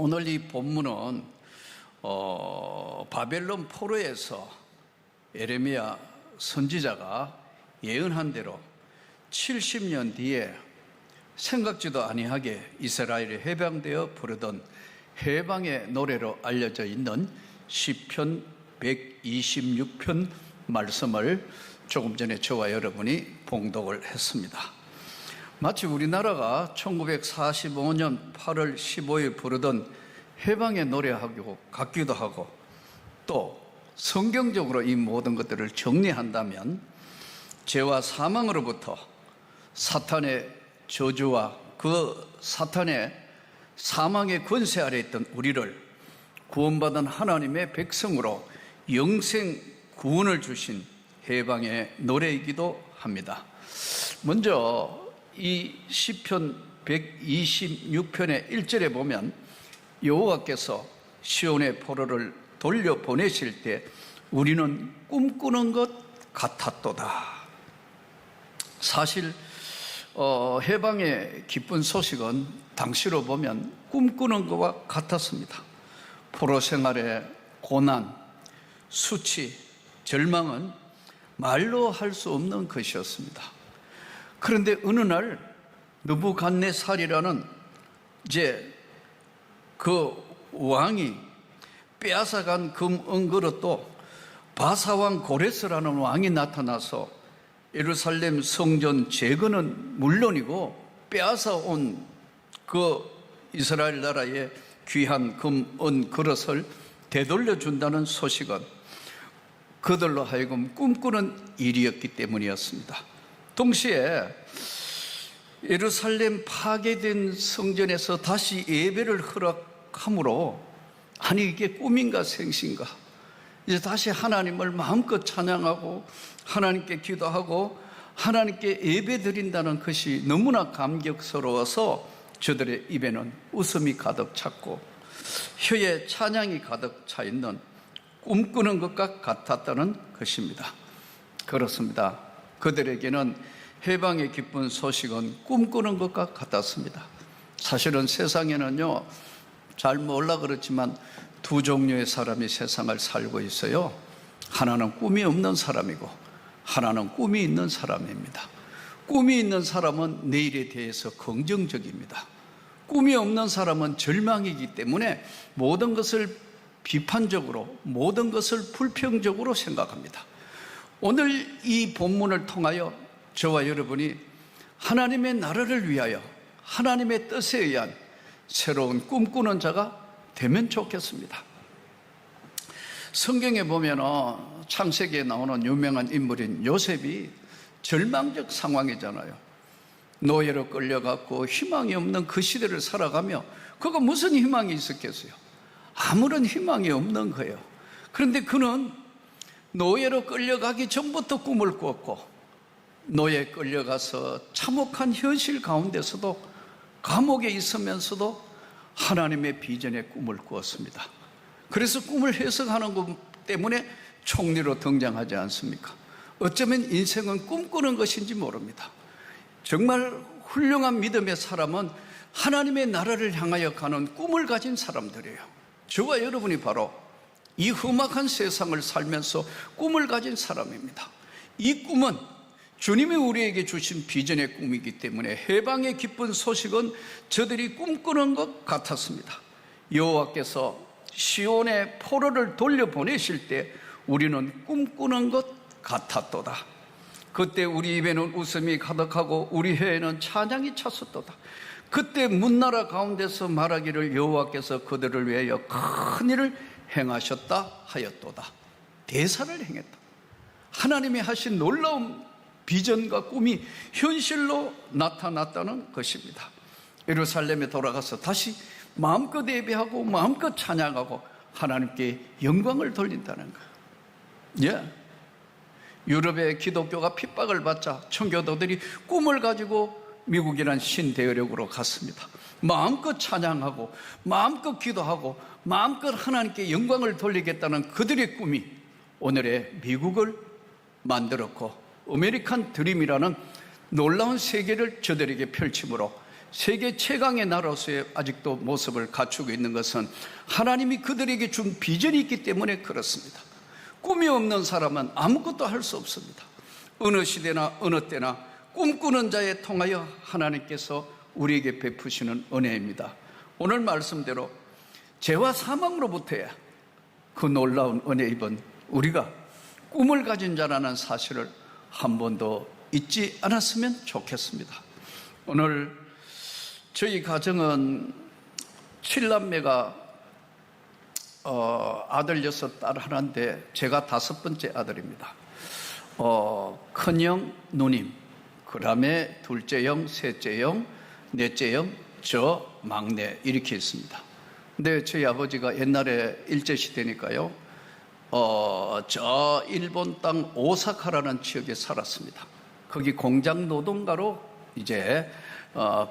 오늘 이 본문은 바벨론 포로에서 예레미야 선지자가 예언한 대로 70년 뒤에 생각지도 아니하게 이스라엘이 해방되어 부르던 해방의 노래로 알려져 있는 시편 126편 말씀을 조금 전에 저와 여러분이 봉독을 했습니다. 마치 우리나라가 1945년 8월 15일 부르던 해방의 노래하고 같기도 하고, 또 성경적으로 이 모든 것들을 정리한다면 죄와 사망으로부터 사탄의 저주와 그 사탄의 사망의 권세 아래 있던 우리를 구원받은 하나님의 백성으로 영생 구원을 주신 해방의 노래이기도 합니다. 먼저 이 시편 126편의 1절에 보면 여호와께서 시온의 포로를 돌려보내실 때 우리는 꿈꾸는 것 같았도다. 사실 해방의 기쁜 소식은 당시로 보면 꿈꾸는 것과 같았습니다. 포로 생활의 고난, 수치, 절망은 말로 할 수 없는 것이었습니다. 그런데 어느 날 느부갓네살이라는 이제 그 왕이 빼앗아간 금 은그릇도 바사왕 고레스라는 왕이 나타나서 예루살렘 성전 재건은 물론이고 빼앗아 온 그 이스라엘 나라의 귀한 금 은그릇을 되돌려 준다는 소식은 그들로 하여금 꿈꾸는 일이었기 때문이었습니다. 동시에 예루살렘 파괴된 성전에서 다시 예배를 허락함으로, 아니 이게 꿈인가 생신가, 이제 다시 하나님을 마음껏 찬양하고 하나님께 기도하고 하나님께 예배 드린다는 것이 너무나 감격스러워서 저들의 입에는 웃음이 가득 찼고 혀에 찬양이 가득 차 있는 꿈꾸는 것과 같았다는 것입니다. 그렇습니다. 그들에게는 해방의 기쁜 소식은 꿈꾸는 것과 같았습니다. 사실은 세상에는요, 잘 몰라 그렇지만 두 종류의 사람이 세상을 살고 있어요. 하나는 꿈이 없는 사람이고 하나는 꿈이 있는 사람입니다. 꿈이 있는 사람은 내일에 대해서 긍정적입니다. 꿈이 없는 사람은 절망이기 때문에 모든 것을 비판적으로, 모든 것을 불평적으로 생각합니다. 오늘 이 본문을 통하여 저와 여러분이 하나님의 나라를 위하여 하나님의 뜻에 의한 새로운 꿈꾸는 자가 되면 좋겠습니다. 성경에 보면 창세기에 나오는 유명한 인물인 요셉이 절망적 상황이잖아요. 노예로 끌려갔고 희망이 없는 그 시대를 살아가며 그가 무슨 희망이 있었겠어요? 아무런 희망이 없는 거예요. 그런데 그는 노예로 끌려가기 전부터 꿈을 꾸었고, 노예에 끌려가서 참혹한 현실 가운데서도 감옥에 있으면서도 하나님의 비전의 꿈을 꾸었습니다. 그래서 꿈을 해석하는 것 때문에 총리로 등장하지 않습니까? 어쩌면 인생은 꿈꾸는 것인지 모릅니다. 정말 훌륭한 믿음의 사람은 하나님의 나라를 향하여 가는 꿈을 가진 사람들이에요. 저와 여러분이 바로 이 험악한 세상을 살면서 꿈을 가진 사람입니다. 이 꿈은 주님이 우리에게 주신 비전의 꿈이기 때문에 해방의 기쁜 소식은 저들이 꿈꾸는 것 같았습니다. 여호와께서 시온의 포로를 돌려보내실 때 우리는 꿈꾸는 것 같았도다. 그때 우리 입에는 웃음이 가득하고 우리 혀에는 찬양이 찼었도다. 그때 문나라 가운데서 말하기를 여호와께서 그들을 위하여 큰 일을 행하셨다 하였도다. 대사를 행했다. 하나님이 하신 놀라운 비전과 꿈이 현실로 나타났다는 것입니다. 예루살렘에 돌아가서 다시 마음껏 예배하고 마음껏 찬양하고 하나님께 영광을 돌린다는 거예요. 유럽의 기독교가 핍박을 받자 청교도들이 꿈을 가지고 미국이란 신대륙으로 갔습니다. 마음껏 찬양하고 마음껏 기도하고 마음껏 하나님께 영광을 돌리겠다는 그들의 꿈이 오늘의 미국을 만들었고, 아메리칸 드림이라는 놀라운 세계를 저들에게 펼침으로 세계 최강의 나라로서의 아직도 모습을 갖추고 있는 것은 하나님이 그들에게 준 비전이 있기 때문에 그렇습니다. 꿈이 없는 사람은 아무것도 할 수 없습니다. 어느 시대나 어느 때나 꿈꾸는 자에 통하여 하나님께서 우리에게 베푸시는 은혜입니다. 오늘 말씀대로 죄와 사망으로부터야 그 놀라운 은혜 입은 우리가 꿈을 가진 자라는 사실을 한 번도 잊지 않았으면 좋겠습니다. 오늘 저희 가정은 7남매가 아들 6, 딸 하나인데 제가 5번째 아들입니다. 큰형 누님, 그 다음에 둘째 형, 셋째 형, 넷째 형, 저 막내 이렇게 있습니다. 근데 저희 아버지가 옛날에 일제시대니까요, 저 일본 땅 오사카라는 지역에 살았습니다. 거기 공장 노동가로 이제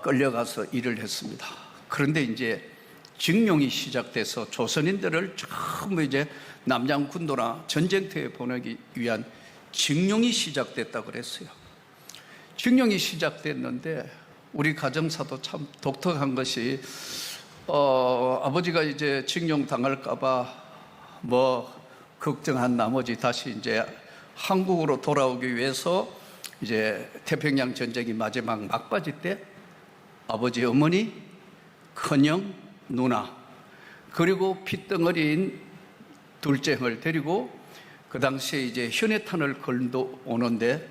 끌려가서 일을 했습니다. 그런데 이제 징용이 시작돼서 조선인들을 전부 이제 남양군도나 전쟁터에 보내기 위한 징용이 시작됐다고 그랬어요. 징용이 시작됐는데 우리 가정사도 참 독특한 것이 아버지가 이제 징용 당할까봐 걱정한 나머지 다시 이제 한국으로 돌아오기 위해서 이제 태평양 전쟁이 마지막 막바지 때 아버지 어머니, 큰형, 누나 그리고 핏덩어리인 둘째 형을 데리고 그 당시에 이제 현해탄을 걸도 오는데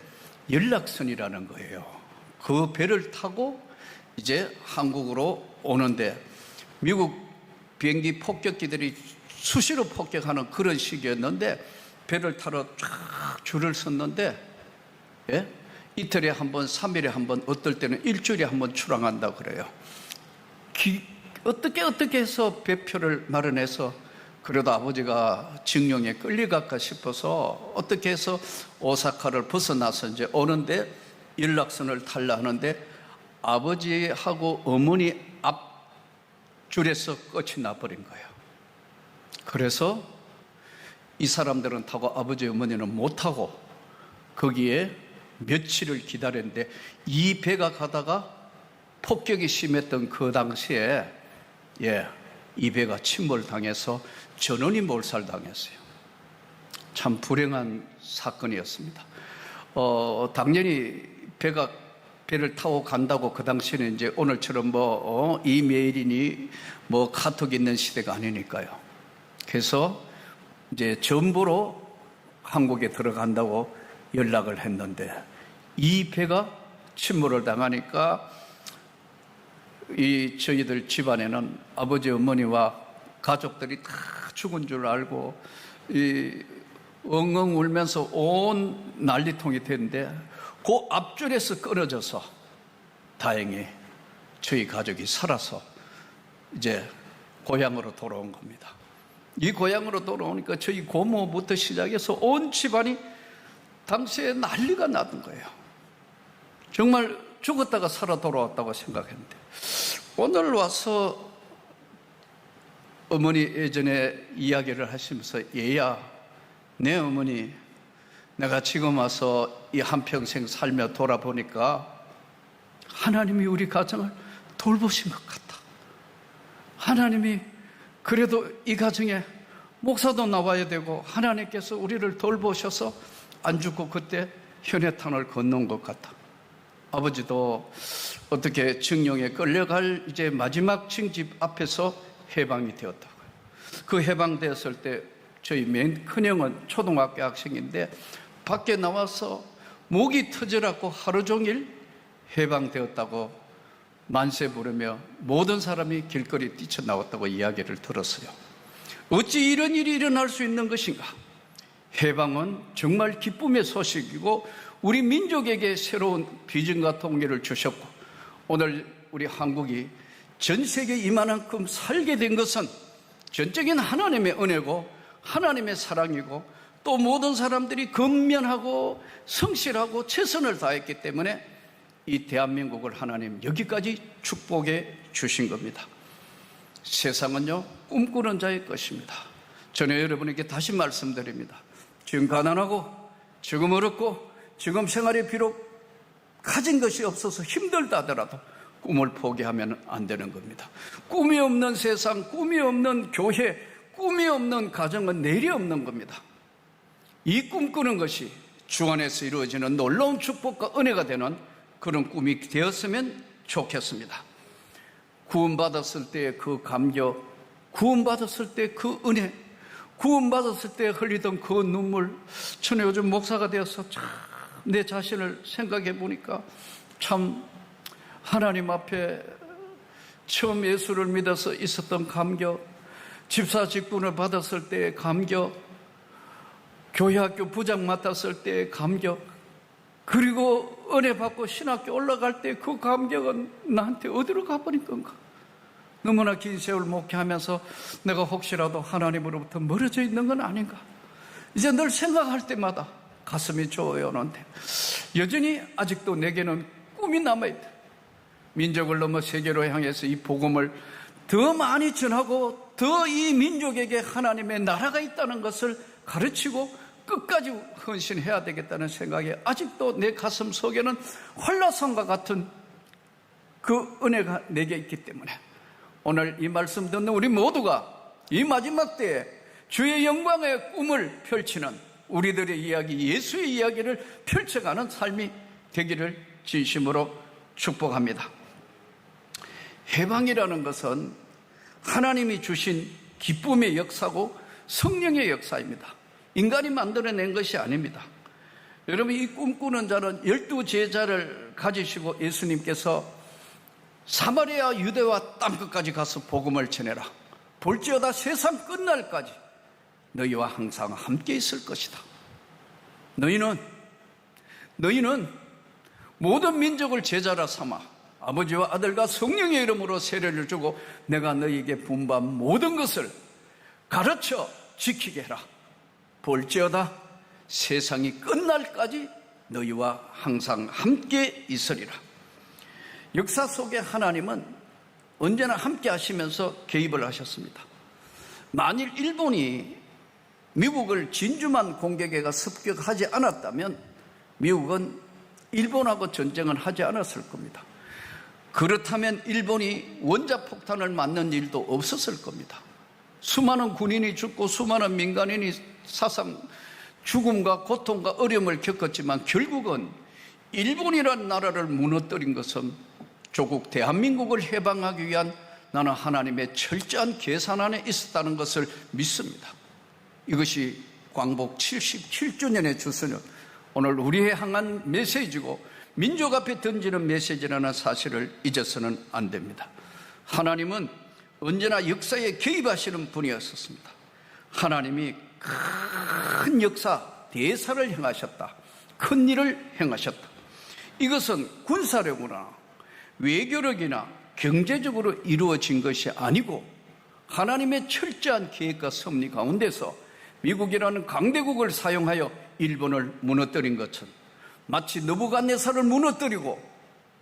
연락선이라는 거예요. 그 배를 타고 이제 한국으로 오는데 미국 비행기 폭격기들이 수시로 폭격하는 그런 시기였는데 배를 타러 쫙 줄을 섰는데 이틀에 한 번, 3일에 한 번, 어떨 때는 일주일에 한 번 출항한다고 그래요. 어떻게 해서 배표를 마련해서 그래도 아버지가 징용에 끌려갈까 싶어서 어떻게 해서 오사카를 벗어나서 이제 오는데 연락선을 타려 하는데 아버지하고 어머니 앞줄에서 끝이 나버린 거예요. 그래서 이 사람들은 타고 아버지 어머니는 못 타고 거기에 며칠을 기다렸는데 이 배가 가다가 폭격이 심했던 그 당시에 이 배가 침몰당해서 전원이 몰살당했어요. 참 불행한 사건이었습니다. 당연히 배를 타고 간다고 그 당시에는 이제 오늘처럼 이메일이니 카톡 있는 시대가 아니니까요. 그래서 이제 전부로 한국에 들어간다고 연락을 했는데 이 배가 침몰을 당하니까 저희들 집안에는 아버지 어머니와 가족들이 다 죽은 줄 알고 엉엉 울면서 온 난리통이 됐는데 그 앞줄에서 끊어져서 다행히 저희 가족이 살아서 이제 고향으로 돌아온 겁니다. 이 고향으로 돌아오니까 저희 고모부터 시작해서 온 집안이 당시에 난리가 나던 거예요. 정말 죽었다가 살아 돌아왔다고 생각했는데 오늘 와서 어머니 예전에 이야기를 하시면서 얘야, 내 어머니 내가 지금 와서 이 한평생 살며 돌아보니까 하나님이 우리 가정을 돌보신 것 같다. 하나님이 그래도 이 가정에 목사도 나와야 되고 하나님께서 우리를 돌보셔서 안 죽고 그때 현해탄을 건넌 것 같다. 아버지도 어떻게 징용에 끌려갈 이제 마지막 징집 앞에서 해방이 되었다고요. 그 해방되었을 때 저희 맨 큰형은 초등학교 학생인데 밖에 나와서 목이 터져갖고 하루 종일 해방되었다고 만세 부르며 모든 사람이 길거리에 뛰쳐나왔다고 이야기를 들었어요. 어찌 이런 일이 일어날 수 있는 것인가? 해방은 정말 기쁨의 소식이고 우리 민족에게 새로운 비전과 통계를 주셨고 오늘 우리 한국이 전 세계 이만큼 살게 된 것은 전적인 하나님의 은혜고 하나님의 사랑이고 또 모든 사람들이 근면하고 성실하고 최선을 다했기 때문에 이 대한민국을 하나님 여기까지 축복해 주신 겁니다. 세상은요 꿈꾸는 자의 것입니다. 저는 여러분에게 다시 말씀드립니다. 지금 가난하고 지금 어렵고 지금 생활에 비록 가진 것이 없어서 힘들다 하더라도 꿈을 포기하면 안 되는 겁니다. 꿈이 없는 세상, 꿈이 없는 교회, 꿈이 없는 가정은 내일이 없는 겁니다. 이 꿈꾸는 것이 주 안에서 이루어지는 놀라운 축복과 은혜가 되는 그런 꿈이 되었으면 좋겠습니다. 구원받았을 때의 그 감격, 구원받았을 때 그 은혜, 구원받았을 때 흘리던 그 눈물. 저는 요즘 목사가 되어서 참 내 자신을 생각해 보니까 참 하나님 앞에 처음 예수를 믿어서 있었던 감격, 집사 직분을 받았을 때의 감격, 교회 학교 부장 맡았을 때의 감격, 그리고 은혜 받고 신학교 올라갈 때 그 감격은 나한테 어디로 가버린 건가? 너무나 긴 세월 목회하면서 내가 혹시라도 하나님으로부터 멀어져 있는 건 아닌가? 이제 늘 생각할 때마다 가슴이 조여오는데 여전히 아직도 내게는 꿈이 남아있다. 민족을 넘어 세계로 향해서 이 복음을 더 많이 전하고 더 이 민족에게 하나님의 나라가 있다는 것을 가르치고 끝까지 헌신해야 되겠다는 생각에 아직도 내 가슴 속에는 활라산과 같은 그 은혜가 내게 있기 때문에 오늘 이 말씀 듣는 우리 모두가 이 마지막 때에 주의 영광의 꿈을 펼치는 우리들의 이야기, 예수의 이야기를 펼쳐가는 삶이 되기를 진심으로 축복합니다. 해방이라는 것은 하나님이 주신 기쁨의 역사고 성령의 역사입니다. 인간이 만들어낸 것이 아닙니다. 여러분, 이 꿈꾸는 자는 12제자를 가지시고 예수님께서 사마리아 유대와 땅끝까지 가서 복음을 전해라. 볼지어다 세상 끝날까지 너희와 항상 함께 있을 것이다. 너희는 모든 민족을 제자라 삼아 아버지와 아들과 성령의 이름으로 세례를 주고 내가 너희에게 분부한 모든 것을 가르쳐 지키게 해라. 볼지어다 세상이 끝날까지 너희와 항상 함께 있으리라. 역사 속에 하나님은 언제나 함께 하시면서 개입을 하셨습니다. 만일 일본이 미국을 진주만 공격해가 습격하지 않았다면 미국은 일본하고 전쟁은 하지 않았을 겁니다. 그렇다면 일본이 원자폭탄을 맞는 일도 없었을 겁니다. 수많은 군인이 죽고 수많은 민간인이 사상 죽음과 고통과 어려움을 겪었지만 결국은 일본이라는 나라를 무너뜨린 것은 조국 대한민국을 해방하기 위한 나는 하나님의 철저한 계산 안에 있었다는 것을 믿습니다. 이것이 광복 77주년의 주소는 오늘 우리에 향한 메시지고 민족 앞에 던지는 메시지라는 사실을 잊어서는 안 됩니다. 하나님은 언제나 역사에 개입하시는 분이었습니다. 하나님이 큰 역사, 대사를 행하셨다. 큰 일을 행하셨다. 이것은 군사력이나 외교력이나 경제적으로 이루어진 것이 아니고 하나님의 철저한 계획과 섭리 가운데서 미국이라는 강대국을 사용하여 일본을 무너뜨린 것은 마치 느부갓네살을 무너뜨리고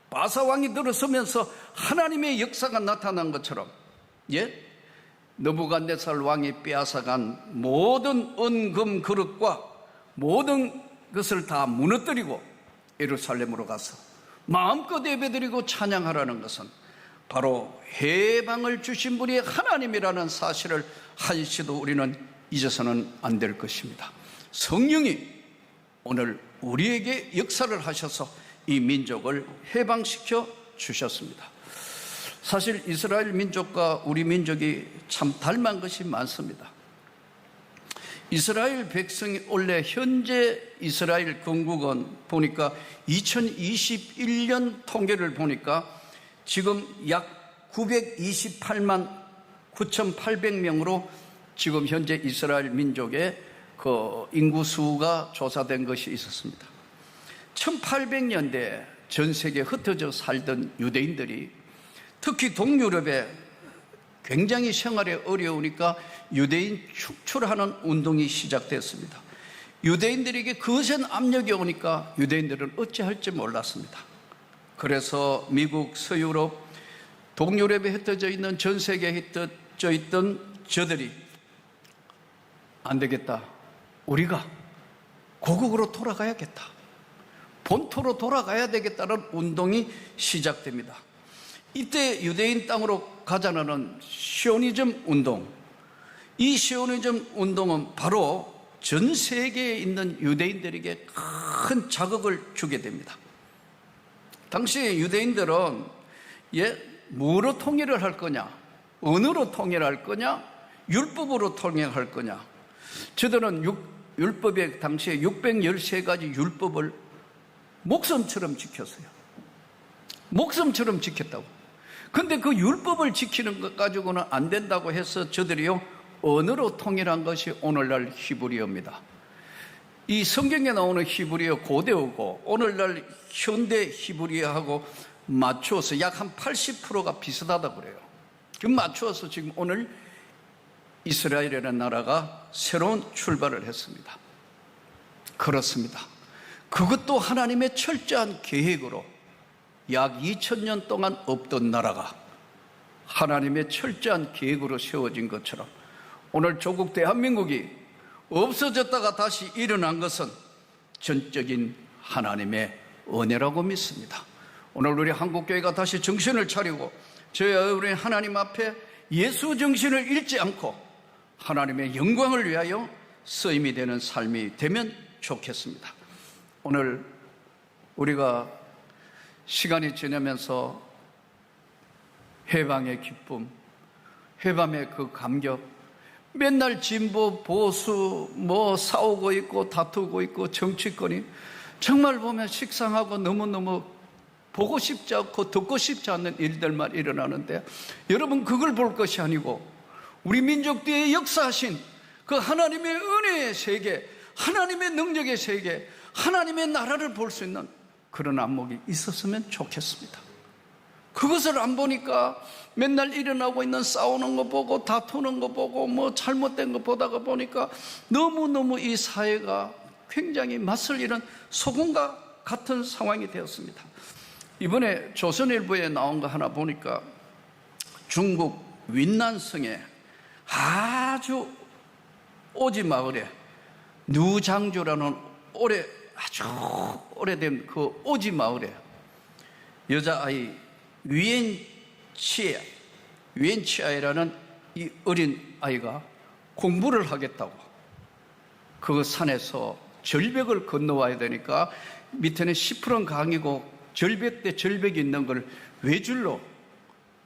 바사왕이 들어서면서 하나님의 역사가 나타난 것처럼, 느부갓네살 왕이 빼앗아간 모든 은금 그릇과 모든 것을 다 무너뜨리고 예루살렘으로 가서 마음껏 예배드리고 찬양하라는 것은 바로 해방을 주신 분이 하나님이라는 사실을 한시도 우리는 잊어서는 안 될 것입니다. 성령이 오늘 우리에게 역사를 하셔서 이 민족을 해방시켜 주셨습니다. 사실 이스라엘 민족과 우리 민족이 참 닮은 것이 많습니다. 이스라엘 백성이 원래 현재 이스라엘 건국은 보니까 2021년 통계를 보니까 지금 약 928만 9,800명으로 지금 현재 이스라엘 민족의 그 인구수가 조사된 것이 있었습니다. 1800년대 전 세계에 흩어져 살던 유대인들이 특히 동유럽에 굉장히 생활이 어려우니까 유대인 축출하는 운동이 시작됐습니다. 유대인들에게 거센 압력이 오니까 유대인들은 어찌할지 몰랐습니다. 그래서 미국, 서유럽, 동유럽에 흩어져 있는 전 세계에 흩어져 있던 저들이 안 되겠다. 우리가 고국으로 돌아가야겠다. 본토로 돌아가야 되겠다는 운동이 시작됩니다. 이때 유대인 땅으로 가자는 시오니즘 운동, 이 시오니즘 운동은 바로 전 세계에 있는 유대인들에게 큰 자극을 주게 됩니다. 당시 유대인들은 뭐로 통일을 할 거냐, 언어로 통일할 거냐, 율법으로 통일할 거냐. 저들은 율법에 당시에 613가지 율법을 목숨처럼 지켰어요. 목숨처럼 지켰다고. 근데 그 율법을 지키는 것 가지고는 안 된다고 해서 저들이요, 언어로 통일한 것이 오늘날 히브리어입니다. 이 성경에 나오는 히브리어 고대어고 오늘날 현대 히브리어하고 맞추어서 약 한 80%가 비슷하다고 그래요. 그 맞추어서 지금 오늘 이스라엘이라는 나라가 새로운 출발을 했습니다. 그렇습니다. 그것도 하나님의 철저한 계획으로 약 2000년 동안 없던 나라가 하나님의 철저한 계획으로 세워진 것처럼 오늘 조국 대한민국이 없어졌다가 다시 일어난 것은 전적인 하나님의 은혜라고 믿습니다. 오늘 우리 한국교회가 다시 정신을 차리고 우리 하나님 앞에 예수 정신을 잃지 않고 하나님의 영광을 위하여 쓰임이 되는 삶이 되면 좋겠습니다. 오늘 우리가 시간이 지나면서 해방의 기쁨, 해방의 그 감격, 맨날 진보, 보수, 싸우고 있고 다투고 있고 정치권이 정말 보면 식상하고 너무너무 보고 싶지 않고 듣고 싶지 않는 일들만 일어나는데, 여러분 그걸 볼 것이 아니고 우리 민족 뒤에 역사하신 그 하나님의 은혜의 세계, 하나님의 능력의 세계, 하나님의 나라를 볼 수 있는 그런 안목이 있었으면 좋겠습니다. 그것을 안 보니까 맨날 일어나고 있는 싸우는 거 보고 다투는 거 보고 잘못된 거 보다가 보니까 너무너무 이 사회가 굉장히 맞설 이런 소금과 같은 상황이 되었습니다. 이번에 조선일보에 나온 거 하나 보니까 중국 윈난성에 아주 오지 마을에 누장주라는 아주 오래된 그 오지 마을에 여자아이 위엔치아이라는 이 어린 아이가 공부를 하겠다고 그 산에서 절벽을 건너와야 되니까 밑에는 시프런 강이고 절벽 대 절벽이 있는 걸 외줄로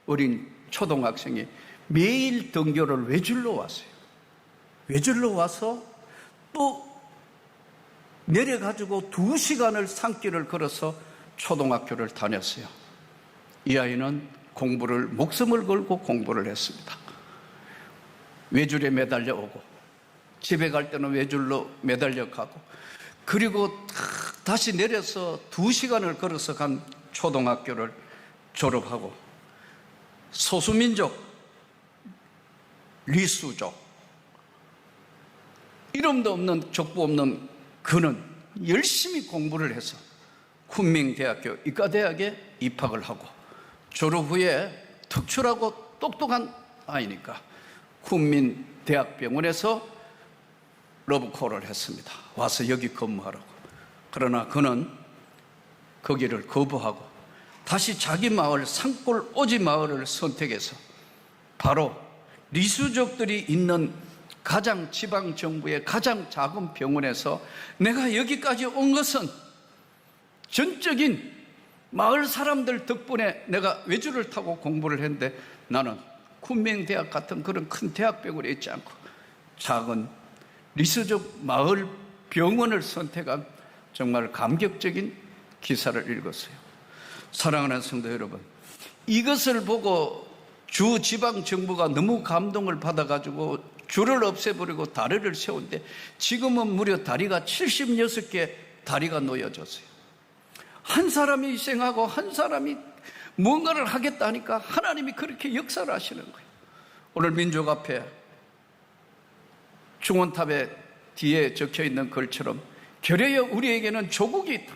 어린 초등학생이 매일 등교를 외줄로 왔어요. 외줄로 와서 또 내려가지고 2시간을 산길을 걸어서 초등학교를 다녔어요. 이 아이는 목숨을 걸고 공부를 했습니다. 외줄에 매달려 오고 집에 갈 때는 외줄로 매달려 가고, 그리고 다시 내려서 2시간을 걸어서 간 초등학교를 졸업하고 소수민족 리수족, 이름도 없는 족보 없는 그는 열심히 공부를 해서 쿤밍대학교 이과대학에 입학을 하고 졸업 후에 특출하고 똑똑한 아이니까 쿤민대학병원에서 러브콜을 했습니다. 와서 여기 근무하라고. 그러나 그는 거기를 거부하고 다시 자기 마을 산골 오지 마을을 선택해서 바로 리수족들이 있는 가장 지방정부의 가장 작은 병원에서 내가 여기까지 온 것은 전적인 마을 사람들 덕분에 내가 외줄을 타고 공부를 했는데, 나는 쿤밍대학 같은 그런 큰 대학병원에 있지 않고 작은 리수족 마을 병원을 선택한 정말 감격적인 기사를 읽었어요. 사랑하는 성도 여러분, 이것을 보고 주 지방정부가 너무 감동을 받아가지고 줄을 없애버리고 다리를 세운데 지금은 무려 다리가 76개 다리가 놓여졌어요. 한 사람이 희생하고 한 사람이 뭔가를 하겠다 하니까 하나님이 그렇게 역사를 하시는 거예요. 오늘 민족 앞에 중원탑에 뒤에 적혀있는 글처럼 결여여 우리에게는 조국이 있다.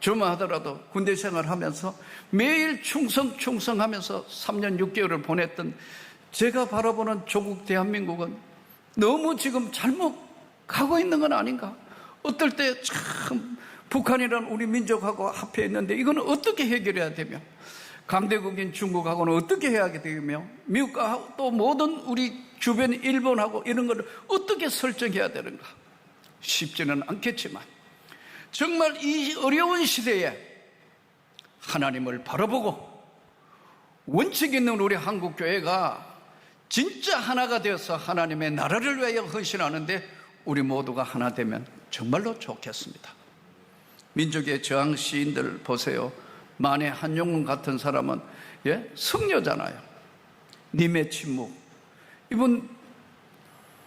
저만 하더라도 군대 생활하면서 매일 충성하면서 3년 6개월을 보냈던 제가 바라보는 조국 대한민국은 너무 지금 잘못 가고 있는 건 아닌가. 어떨 때 참 북한이란 우리 민족하고 합해 있는데 이거는 어떻게 해결해야 되며, 강대국인 중국하고는 어떻게 해야 되며, 미국과 또 모든 우리 주변 일본하고 이런 걸 어떻게 설정해야 되는가? 쉽지는 않겠지만 정말 이 어려운 시대에 하나님을 바라보고 원칙 있는 우리 한국교회가 진짜 하나가 되어서 하나님의 나라를 위하여 헌신하는데 우리 모두가 하나 되면 정말로 좋겠습니다. 민족의 저항 시인들 보세요. 만해 한용운 같은 사람은 성녀잖아요. 님의 침묵. 이분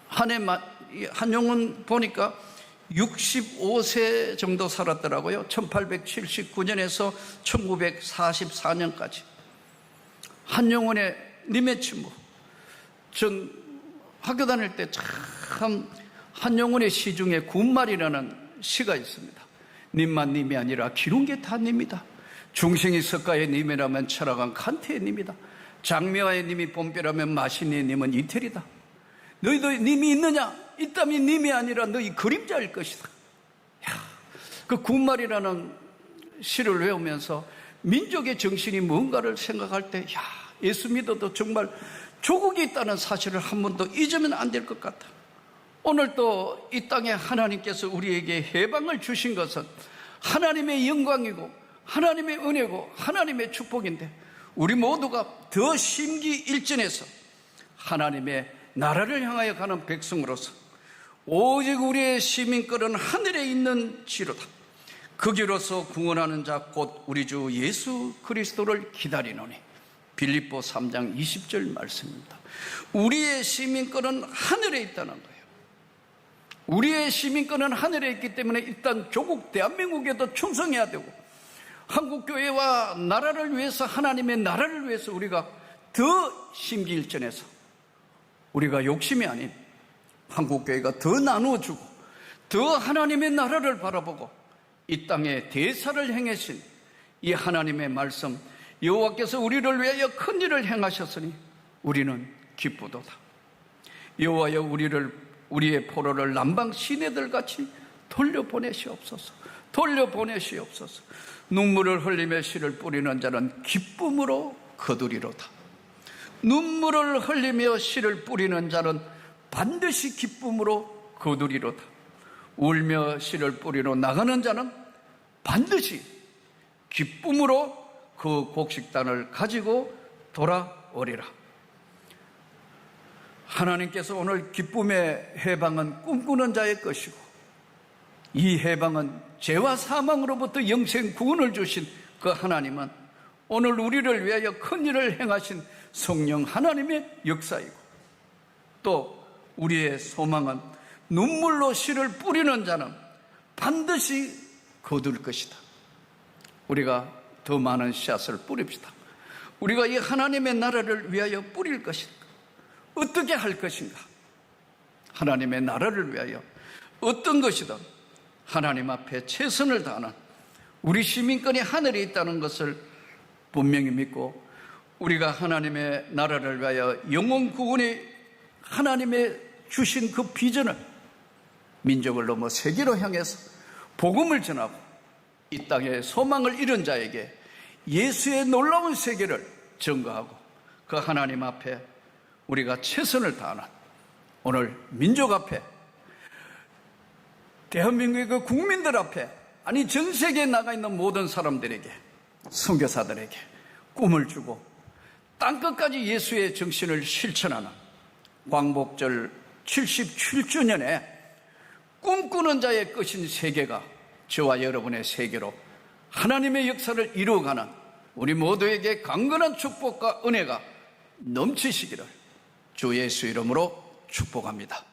한용운 보니까 65세 정도 살았더라고요. 1879년에서 1944년까지. 한용운의 님의 침묵. 전 학교 다닐 때 참 한용운의 시 중에 군말이라는 시가 있습니다. 님만 님이 아니라 기른 게 다 님이다. 중생이 석가의 님이라면 철학은 칸트의 님이다. 장미화의 님이 봄비라면 마신의 님은 이태리다. 너희도 님이 있느냐? 있다면 님이 아니라 너희 그림자일 것이다. 그 군말이라는 시를 외우면서 민족의 정신이 뭔가를 생각할 때 예수 믿어도 정말 조국이 있다는 사실을 한 번도 잊으면 안 될 것 같다. 오늘 또 이 땅에 하나님께서 우리에게 해방을 주신 것은 하나님의 영광이고 하나님의 은혜고 하나님의 축복인데, 우리 모두가 더 심기일전해서 하나님의 나라를 향하여 가는 백성으로서 오직 우리의 시민권은 하늘에 있는 지로다. 그 길로서 구원하는 자 곧 우리 주 예수 그리스도를 기다리노니. 빌립보 3장 20절 말씀입니다. 우리의 시민권은 하늘에 있다는 거예요. 우리의 시민권은 하늘에 있기 때문에 일단 조국 대한민국에도 충성해야 되고, 한국교회와 나라를 위해서, 하나님의 나라를 위해서 우리가 더 심기일전해서 우리가 욕심이 아닌 한국교회가 더 나누어주고 더 하나님의 나라를 바라보고 이 땅에 대사를 행하신 이 하나님의 말씀, 여호와께서 우리를 위하여 큰 일을 행하셨으니 우리는 기쁘도다. 여호와여 우리의 포로를 남방 시내들같이 돌려보내시옵소서. 돌려보내시옵소서. 눈물을 흘리며 씨를 뿌리는 자는 기쁨으로 거두리로다. 눈물을 흘리며 씨를 뿌리는 자는 반드시 기쁨으로 거두리로다. 울며 씨를 뿌리러 나가는 자는 반드시 기쁨으로 그 곡식단을 가지고 돌아오리라. 하나님께서 오늘 기쁨의 해방은 꿈꾸는 자의 것이고, 이 해방은 죄와 사망으로부터 영생 구원을 주신 그 하나님은 오늘 우리를 위하여 큰 일을 행하신 성령 하나님의 역사이고, 또 우리의 소망은 눈물로 씨를 뿌리는 자는 반드시 거둘 것이다. 우리가 더 많은 씨앗을 뿌립시다. 우리가 이 하나님의 나라를 위하여 뿌릴 것인가? 어떻게 할 것인가? 하나님의 나라를 위하여 어떤 것이든 하나님 앞에 최선을 다하는 우리 시민권이 하늘에 있다는 것을 분명히 믿고, 우리가 하나님의 나라를 위하여 영원 구원이 하나님의 주신 그 비전을 민족을 넘어 세계로 향해서 복음을 전하고 이 땅에 소망을 잃은 자에게 예수의 놀라운 세계를 증거하고 그 하나님 앞에 우리가 최선을 다하는 오늘 민족 앞에, 대한민국의 그 국민들 앞에, 아니 전 세계에 나가 있는 모든 사람들에게, 선교사들에게 꿈을 주고 땅끝까지 예수의 정신을 실천하는 광복절 77주년에 꿈꾸는 자의 끝인 세계가 저와 여러분의 세계로 하나님의 역사를 이루어가는 우리 모두에게 강건한 축복과 은혜가 넘치시기를 주 예수 이름으로 축복합니다.